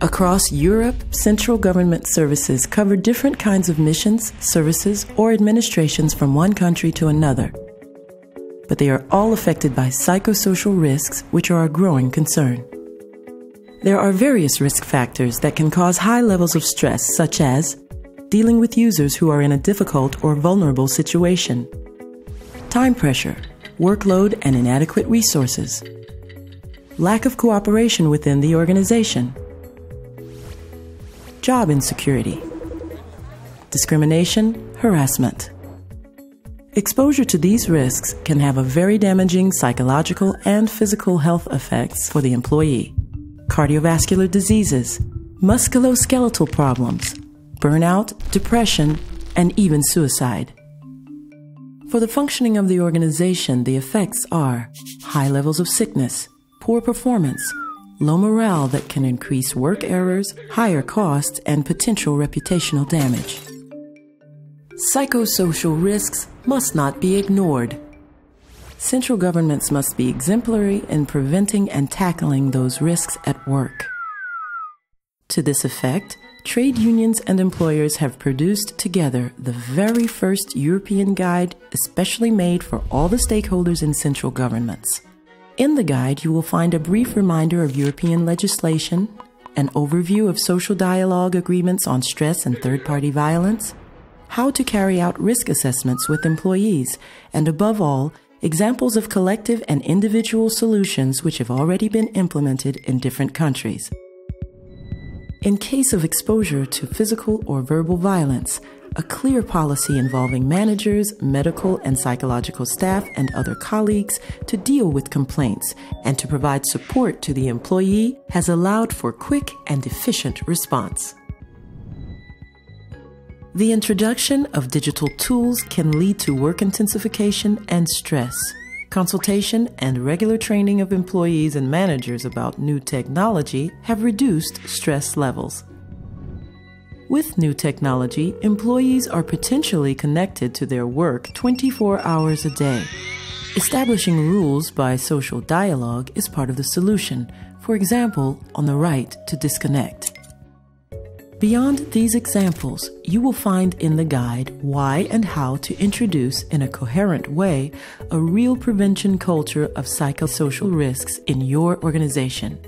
Across Europe, central government services cover different kinds of missions, services, or administrations from one country to another. But they are all affected by psychosocial risks, which are a growing concern. There are various risk factors that can cause high levels of stress, such as dealing with users who are in a difficult or vulnerable situation, time pressure, workload and inadequate resources, lack of cooperation within the organization, job insecurity, discrimination, harassment. Exposure to these risks can have a very damaging psychological and physical health effects for the employee. Cardiovascular diseases, musculoskeletal problems, burnout, depression, and even suicide. For the functioning of the organization, the effects are high levels of sickness, poor performance, low morale that can increase work errors, higher costs, and potential reputational damage. Psychosocial risks must not be ignored. Central governments must be exemplary in preventing and tackling those risks at work. To this effect, trade unions and employers have produced together the very first European guide especially made for all the stakeholders in central governments. In the guide, you will find a brief reminder of European legislation, an overview of social dialogue agreements on stress and third-party violence, how to carry out risk assessments with employees, and above all, examples of collective and individual solutions which have already been implemented in different countries. In case of exposure to physical or verbal violence, a clear policy involving managers, medical and psychological staff, and other colleagues to deal with complaints and to provide support to the employee has allowed for quick and efficient response. The introduction of digital tools can lead to work intensification and stress. Consultation and regular training of employees and managers about new technology have reduced stress levels. With new technology, employees are potentially connected to their work 24 hours a day. Establishing rules by social dialogue is part of the solution, for example, on the right to disconnect. Beyond these examples, you will find in the guide why and how to introduce in a coherent way a real prevention culture of psychosocial risks in your organization.